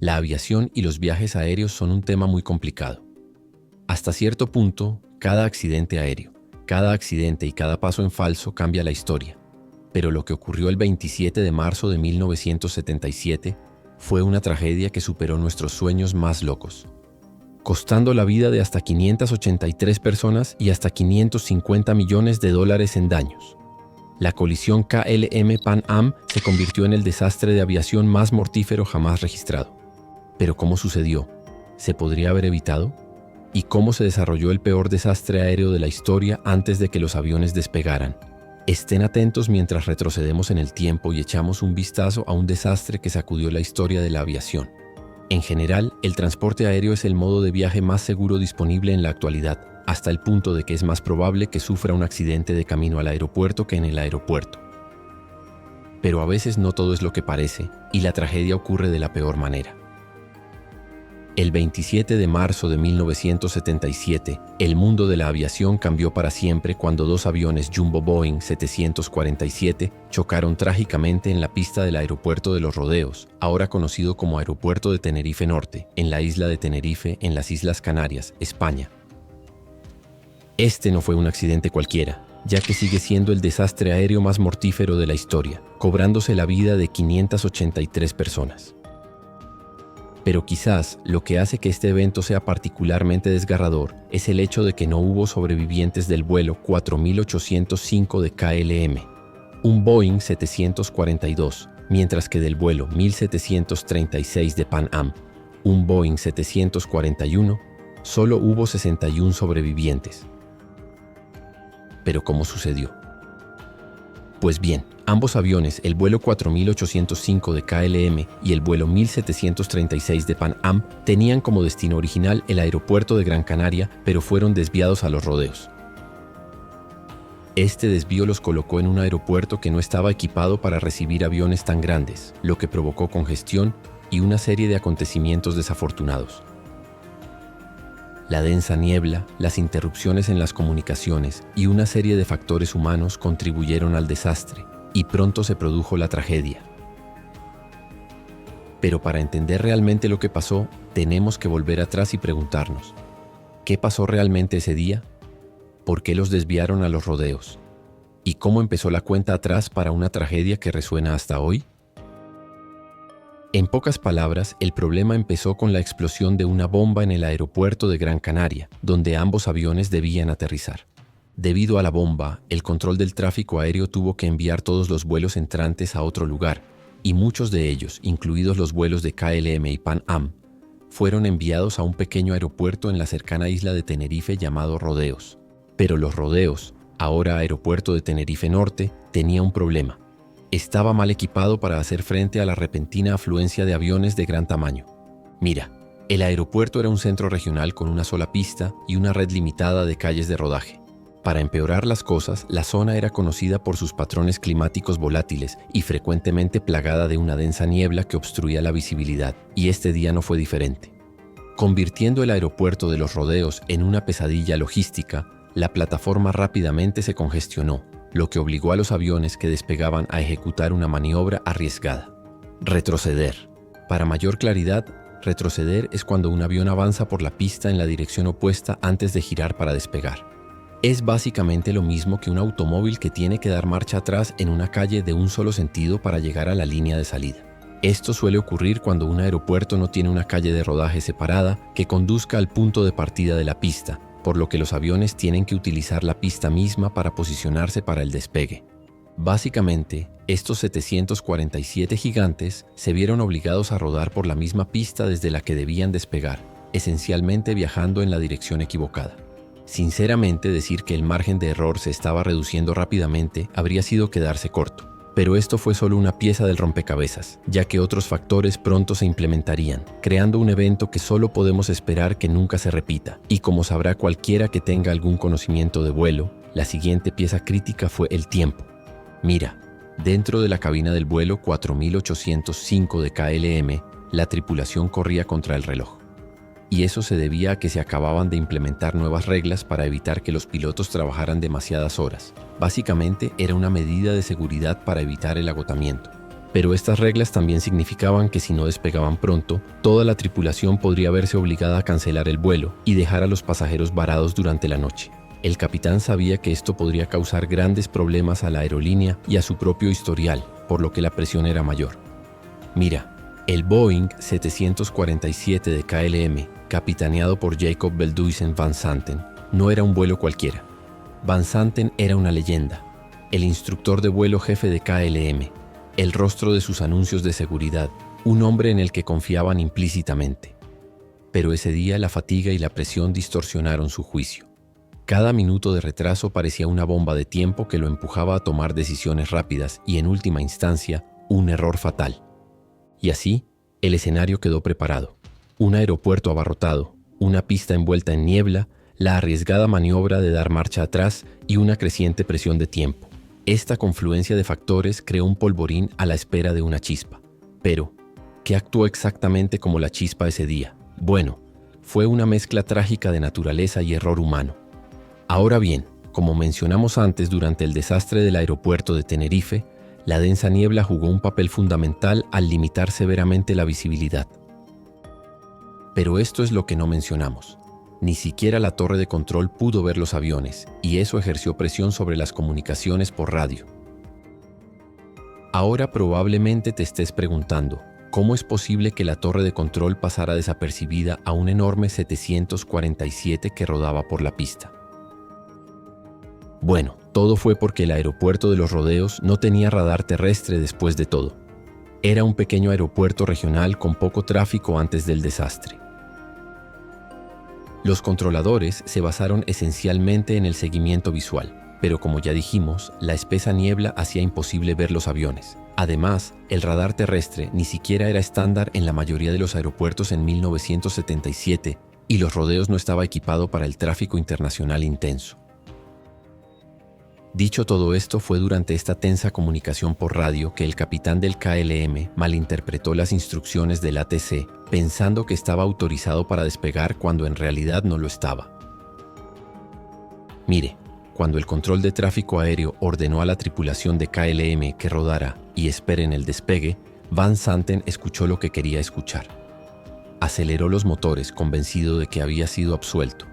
La aviación y los viajes aéreos son un tema muy complicado. Hasta cierto punto, cada accidente aéreo, cada accidente y cada paso en falso cambia la historia. Pero lo que ocurrió el 27 de marzo de 1977 fue una tragedia que superó nuestros sueños más locos, costando la vida de hasta 583 personas y hasta $550 millones en daños. La colisión KLM Pan Am se convirtió en el desastre de aviación más mortífero jamás registrado. Pero ¿cómo sucedió? ¿Se podría haber evitado? ¿Y cómo se desarrolló el peor desastre aéreo de la historia antes de que los aviones despegaran? Estén atentos mientras retrocedemos en el tiempo y echamos un vistazo a un desastre que sacudió la historia de la aviación. En general, el transporte aéreo es el modo de viaje más seguro disponible en la actualidad, hasta el punto de que es más probable que sufra un accidente de camino al aeropuerto que en el aeropuerto. Pero a veces no todo es lo que parece, y la tragedia ocurre de la peor manera. El 27 de marzo de 1977, el mundo de la aviación cambió para siempre cuando dos aviones Jumbo Boeing 747 chocaron trágicamente en la pista del aeropuerto de Los Rodeos, ahora conocido como Aeropuerto de Tenerife Norte, en la isla de Tenerife, en las Islas Canarias, España. Este no fue un accidente cualquiera, ya que sigue siendo el desastre aéreo más mortífero de la historia, cobrándose la vida de 583 personas. Pero quizás lo que hace que este evento sea particularmente desgarrador es el hecho de que no hubo sobrevivientes del vuelo 4805 de KLM, un Boeing 742, mientras que del vuelo 1736 de Pan Am, un Boeing 741, solo hubo 61 sobrevivientes. ¿Pero cómo sucedió? Pues bien, ambos aviones, el vuelo 4805 de KLM y el vuelo 1736 de Pan Am, tenían como destino original el aeropuerto de Gran Canaria, pero fueron desviados a Los Rodeos. Este desvío los colocó en un aeropuerto que no estaba equipado para recibir aviones tan grandes, lo que provocó congestión y una serie de acontecimientos desafortunados. La densa niebla, las interrupciones en las comunicaciones y una serie de factores humanos contribuyeron al desastre, y pronto se produjo la tragedia. Pero para entender realmente lo que pasó, tenemos que volver atrás y preguntarnos, ¿qué pasó realmente ese día? ¿Por qué los desviaron a Los Rodeos? ¿Y cómo empezó la cuenta atrás para una tragedia que resuena hasta hoy? En pocas palabras, el problema empezó con la explosión de una bomba en el aeropuerto de Gran Canaria, donde ambos aviones debían aterrizar. Debido a la bomba, el control del tráfico aéreo tuvo que enviar todos los vuelos entrantes a otro lugar, y muchos de ellos, incluidos los vuelos de KLM y Pan Am, fueron enviados a un pequeño aeropuerto en la cercana isla de Tenerife llamado Rodeos. Pero Los Rodeos, ahora Aeropuerto de Tenerife Norte, tenía un problema. Estaba mal equipado para hacer frente a la repentina afluencia de aviones de gran tamaño. Mira, el aeropuerto era un centro regional con una sola pista y una red limitada de calles de rodaje. Para empeorar las cosas, la zona era conocida por sus patrones climáticos volátiles y frecuentemente plagada de una densa niebla que obstruía la visibilidad, y este día no fue diferente. Convirtiendo el aeropuerto de Los Rodeos en una pesadilla logística, la plataforma rápidamente se congestionó, lo que obligó a los aviones que despegaban a ejecutar una maniobra arriesgada. Retroceder. Para mayor claridad, retroceder es cuando un avión avanza por la pista en la dirección opuesta antes de girar para despegar. Es básicamente lo mismo que un automóvil que tiene que dar marcha atrás en una calle de un solo sentido para llegar a la línea de salida. Esto suele ocurrir cuando un aeropuerto no tiene una calle de rodaje separada que conduzca al punto de partida de la pista, por lo que los aviones tienen que utilizar la pista misma para posicionarse para el despegue. Básicamente, estos 747 gigantes se vieron obligados a rodar por la misma pista desde la que debían despegar, esencialmente viajando en la dirección equivocada. Sinceramente, decir que el margen de error se estaba reduciendo rápidamente habría sido quedarse corto. Pero esto fue solo una pieza del rompecabezas, ya que otros factores pronto se implementarían, creando un evento que solo podemos esperar que nunca se repita. Y como sabrá cualquiera que tenga algún conocimiento de vuelo, la siguiente pieza crítica fue el tiempo. Mira, dentro de la cabina del vuelo 4805 de KLM, la tripulación corría contra el reloj. Y eso se debía a que se acababan de implementar nuevas reglas para evitar que los pilotos trabajaran demasiadas horas. Básicamente era una medida de seguridad para evitar el agotamiento. Pero estas reglas también significaban que si no despegaban pronto, toda la tripulación podría verse obligada a cancelar el vuelo y dejar a los pasajeros varados durante la noche. El capitán sabía que esto podría causar grandes problemas a la aerolínea y a su propio historial, por lo que la presión era mayor. Mira, el Boeing 747 de KLM, capitaneado por Jacob Veldhuizen Van Santen, no era un vuelo cualquiera. Van Santen era una leyenda, el instructor de vuelo jefe de KLM, el rostro de sus anuncios de seguridad, un hombre en el que confiaban implícitamente. Pero ese día la fatiga y la presión distorsionaron su juicio. Cada minuto de retraso parecía una bomba de tiempo que lo empujaba a tomar decisiones rápidas y, en última instancia, un error fatal. Y así, el escenario quedó preparado. Un aeropuerto abarrotado, una pista envuelta en niebla, la arriesgada maniobra de dar marcha atrás y una creciente presión de tiempo. Esta confluencia de factores creó un polvorín a la espera de una chispa. Pero, ¿qué actuó exactamente como la chispa ese día? Bueno, fue una mezcla trágica de naturaleza y error humano. Ahora bien, como mencionamos antes durante el desastre del aeropuerto de Tenerife, la densa niebla jugó un papel fundamental al limitar severamente la visibilidad. Pero esto es lo que no mencionamos. Ni siquiera la torre de control pudo ver los aviones, y eso ejerció presión sobre las comunicaciones por radio. Ahora probablemente te estés preguntando, ¿cómo es posible que la torre de control pasara desapercibida a un enorme 747 que rodaba por la pista? Bueno, todo fue porque el aeropuerto de Los Rodeos no tenía radar terrestre después de todo. Era un pequeño aeropuerto regional con poco tráfico antes del desastre. Los controladores se basaron esencialmente en el seguimiento visual, pero como ya dijimos, la espesa niebla hacía imposible ver los aviones. Además, el radar terrestre ni siquiera era estándar en la mayoría de los aeropuertos en 1977 y Los Rodeos no estaba equipado para el tráfico internacional intenso. Dicho todo esto, fue durante esta tensa comunicación por radio que el capitán del KLM malinterpretó las instrucciones del ATC, pensando que estaba autorizado para despegar cuando en realidad no lo estaba. Mire, cuando el control de tráfico aéreo ordenó a la tripulación de KLM que rodara y esperen el despegue, Van Santen escuchó lo que quería escuchar. Aceleró los motores convencido de que había sido absuelto,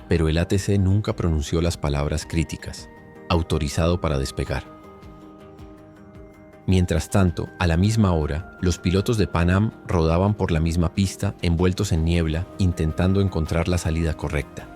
pero el ATC nunca pronunció las palabras críticas. Autorizado para despegar. Mientras tanto, a la misma hora, los pilotos de Pan Am rodaban por la misma pista, envueltos en niebla, intentando encontrar la salida correcta.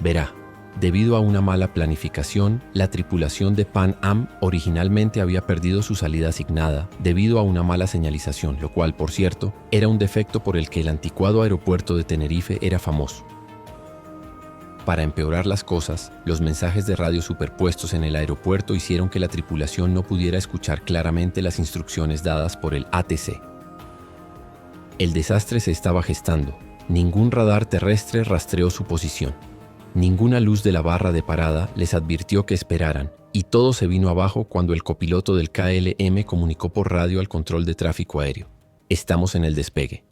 Verá, debido a una mala planificación, la tripulación de Pan Am originalmente había perdido su salida asignada debido a una mala señalización, lo cual, por cierto, era un defecto por el que el anticuado aeropuerto de Tenerife era famoso. Para empeorar las cosas, los mensajes de radio superpuestos en el aeropuerto hicieron que la tripulación no pudiera escuchar claramente las instrucciones dadas por el ATC. El desastre se estaba gestando. Ningún radar terrestre rastreó su posición. Ninguna luz de la barra de parada les advirtió que esperaran, y todo se vino abajo cuando el copiloto del KLM comunicó por radio al control de tráfico aéreo. Estamos en el despegue.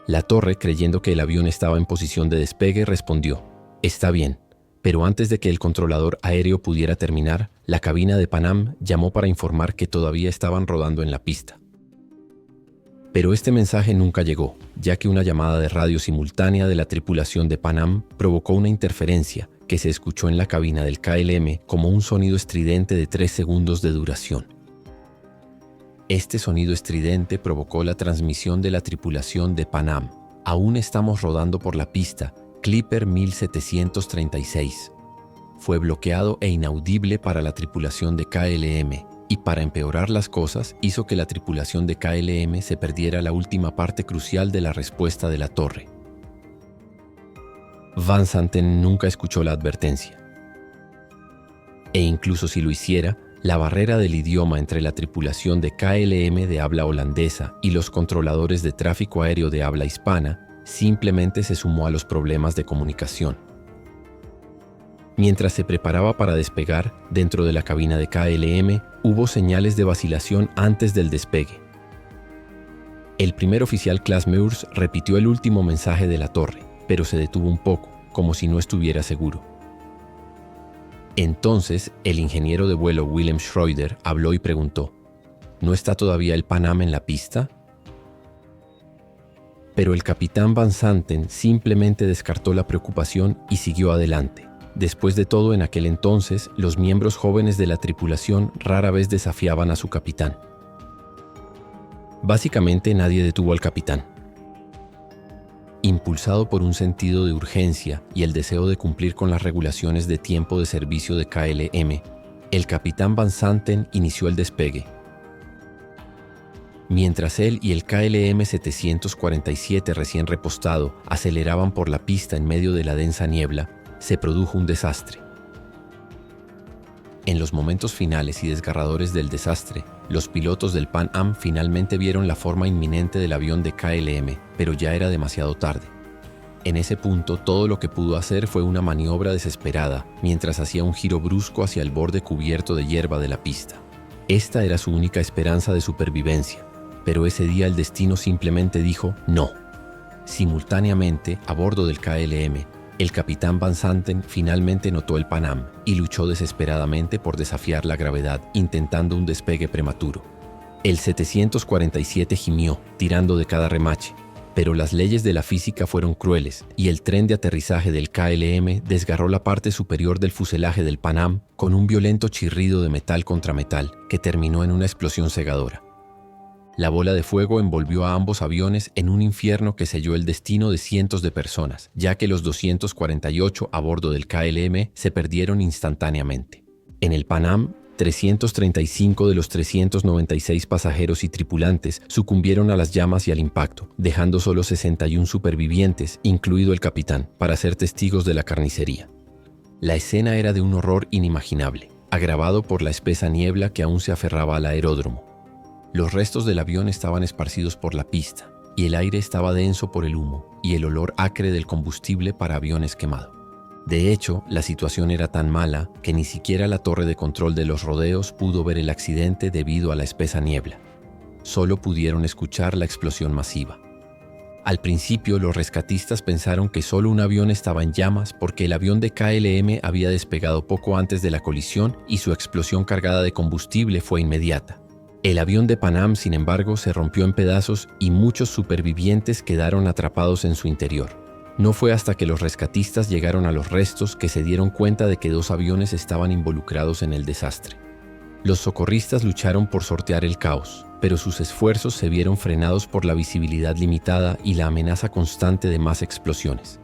La torre, creyendo que el avión estaba en posición de despegue, respondió, «Está bien», pero antes de que el controlador aéreo pudiera terminar, la cabina de Pan Am llamó para informar que todavía estaban rodando en la pista. Pero este mensaje nunca llegó, ya que una llamada de radio simultánea de la tripulación de Pan Am provocó una interferencia que se escuchó en la cabina del KLM como un sonido estridente de 3 segundos de duración. Este sonido estridente provocó la transmisión de la tripulación de Pan Am. Aún estamos rodando por la pista, Clipper 1736. Fue bloqueado e inaudible para la tripulación de KLM, y para empeorar las cosas, hizo que la tripulación de KLM se perdiera la última parte crucial de la respuesta de la torre. Van Santen nunca escuchó la advertencia. E incluso si lo hiciera, la barrera del idioma entre la tripulación de KLM de habla holandesa y los controladores de tráfico aéreo de habla hispana simplemente se sumó a los problemas de comunicación. Mientras se preparaba para despegar, dentro de la cabina de KLM hubo señales de vacilación antes del despegue. El primer oficial Klaas Meurs repitió el último mensaje de la torre, pero se detuvo un poco, como si no estuviera seguro. Entonces, el ingeniero de vuelo Wilhelm Schroeder habló y preguntó: ¿no está todavía el Pan Am en la pista? Pero el capitán Van Santen simplemente descartó la preocupación y siguió adelante. Después de todo, en aquel entonces, los miembros jóvenes de la tripulación rara vez desafiaban a su capitán. Básicamente, nadie detuvo al capitán. Impulsado por un sentido de urgencia y el deseo de cumplir con las regulaciones de tiempo de servicio de KLM, el capitán Van Santen inició el despegue. Mientras él y el KLM 747 recién repostado aceleraban por la pista en medio de la densa niebla, se produjo un desastre. En los momentos finales y desgarradores del desastre, los pilotos del Pan Am finalmente vieron la forma inminente del avión de KLM, pero ya era demasiado tarde. En ese punto, todo lo que pudo hacer fue una maniobra desesperada, mientras hacía un giro brusco hacia el borde cubierto de hierba de la pista. Esta era su única esperanza de supervivencia, pero ese día el destino simplemente dijo no. Simultáneamente, a bordo del KLM, el capitán Van Santen finalmente notó el Pan Am y luchó desesperadamente por desafiar la gravedad, intentando un despegue prematuro. El 747 gimió, tirando de cada remache, pero las leyes de la física fueron crueles y el tren de aterrizaje del KLM desgarró la parte superior del fuselaje del Pan Am con un violento chirrido de metal contra metal que terminó en una explosión cegadora. La bola de fuego envolvió a ambos aviones en un infierno que selló el destino de cientos de personas, ya que los 248 a bordo del KLM se perdieron instantáneamente. En el Pan Am, 335 de los 396 pasajeros y tripulantes sucumbieron a las llamas y al impacto, dejando solo 61 supervivientes, incluido el capitán, para ser testigos de la carnicería. La escena era de un horror inimaginable, agravado por la espesa niebla que aún se aferraba al aeródromo. Los restos del avión estaban esparcidos por la pista, y el aire estaba denso por el humo y el olor acre del combustible para aviones quemado. De hecho, la situación era tan mala que ni siquiera la torre de control de los rodeos pudo ver el accidente debido a la espesa niebla. Solo pudieron escuchar la explosión masiva. Al principio, los rescatistas pensaron que solo un avión estaba en llamas porque el avión de KLM había despegado poco antes de la colisión y su explosión cargada de combustible fue inmediata. El avión de Pan Am, sin embargo, se rompió en pedazos y muchos supervivientes quedaron atrapados en su interior. No fue hasta que los rescatistas llegaron a los restos que se dieron cuenta de que 2 aviones estaban involucrados en el desastre. Los socorristas lucharon por sortear el caos, pero sus esfuerzos se vieron frenados por la visibilidad limitada y la amenaza constante de más explosiones.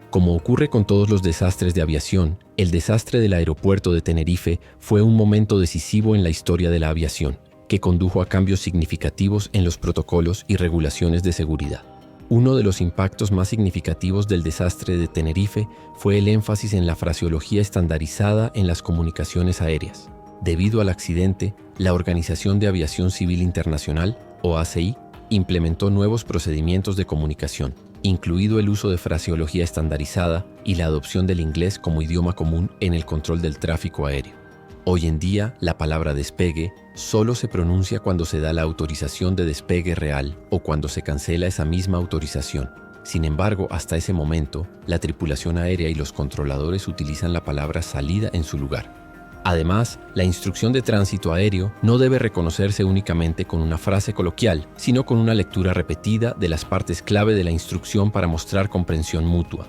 Como ocurre con todos los desastres de aviación, el desastre del aeropuerto de Tenerife fue un momento decisivo en la historia de la aviación, que condujo a cambios significativos en los protocolos y regulaciones de seguridad. Uno de los impactos más significativos del desastre de Tenerife fue el énfasis en la fraseología estandarizada en las comunicaciones aéreas. Debido al accidente, la Organización de Aviación Civil Internacional, OACI, implementó nuevos procedimientos de comunicación, incluido el uso de fraseología estandarizada y la adopción del inglés como idioma común en el control del tráfico aéreo. Hoy en día, la palabra despegue solo se pronuncia cuando se da la autorización de despegue real o cuando se cancela esa misma autorización. Sin embargo, hasta ese momento, la tripulación aérea y los controladores utilizan la palabra salida en su lugar. Además, la instrucción de tránsito aéreo no debe reconocerse únicamente con una frase coloquial, sino con una lectura repetida de las partes clave de la instrucción para mostrar comprensión mutua.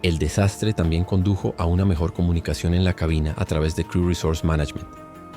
El desastre también condujo a una mejor comunicación en la cabina a través de Crew Resource Management.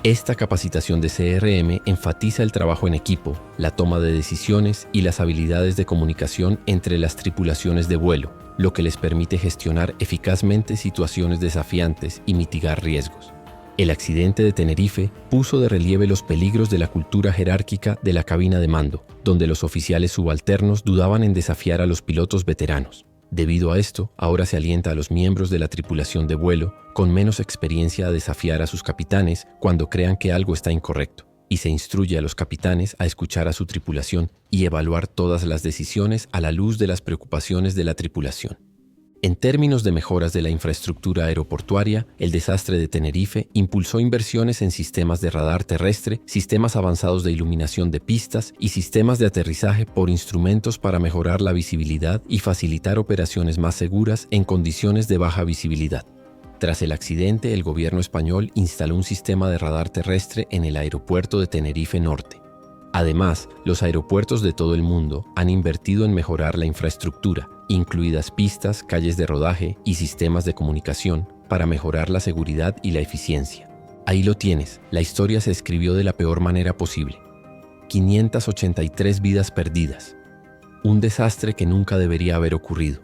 Esta capacitación de CRM enfatiza el trabajo en equipo, la toma de decisiones y las habilidades de comunicación entre las tripulaciones de vuelo, lo que les permite gestionar eficazmente situaciones desafiantes y mitigar riesgos. El accidente de Tenerife puso de relieve los peligros de la cultura jerárquica de la cabina de mando, donde los oficiales subalternos dudaban en desafiar a los pilotos veteranos. Debido a esto, ahora se alienta a los miembros de la tripulación de vuelo con menos experiencia a desafiar a sus capitanes cuando crean que algo está incorrecto, y se instruye a los capitanes a escuchar a su tripulación y evaluar todas las decisiones a la luz de las preocupaciones de la tripulación. En términos de mejoras de la infraestructura aeroportuaria, el desastre de Tenerife impulsó inversiones en sistemas de radar terrestre, sistemas avanzados de iluminación de pistas y sistemas de aterrizaje por instrumentos para mejorar la visibilidad y facilitar operaciones más seguras en condiciones de baja visibilidad. Tras el accidente, el gobierno español instaló un sistema de radar terrestre en el aeropuerto de Tenerife Norte. Además, los aeropuertos de todo el mundo han invertido en mejorar la infraestructura, incluidas pistas, calles de rodaje y sistemas de comunicación, para mejorar la seguridad y la eficiencia. Ahí lo tienes, la historia se escribió de la peor manera posible. 583 vidas perdidas. Un desastre que nunca debería haber ocurrido.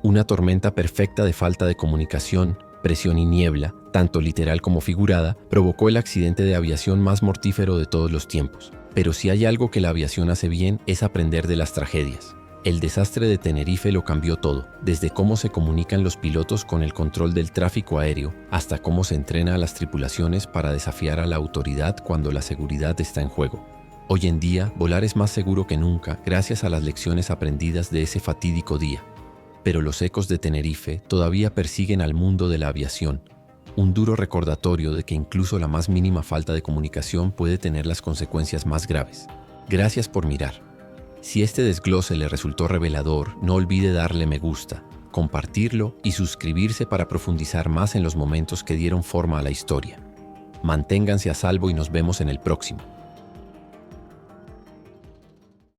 Una tormenta perfecta de falta de comunicación, presión y niebla, tanto literal como figurada, provocó el accidente de aviación más mortífero de todos los tiempos. Pero si hay algo que la aviación hace bien es aprender de las tragedias. El desastre de Tenerife lo cambió todo, desde cómo se comunican los pilotos con el control del tráfico aéreo, hasta cómo se entrena a las tripulaciones para desafiar a la autoridad cuando la seguridad está en juego. Hoy en día, volar es más seguro que nunca gracias a las lecciones aprendidas de ese fatídico día. Pero los ecos de Tenerife todavía persiguen al mundo de la aviación. Un duro recordatorio de que incluso la más mínima falta de comunicación puede tener las consecuencias más graves. Gracias por mirar. Si este desglose le resultó revelador, no olvide darle me gusta, compartirlo y suscribirse para profundizar más en los momentos que dieron forma a la historia. Manténganse a salvo y nos vemos en el próximo.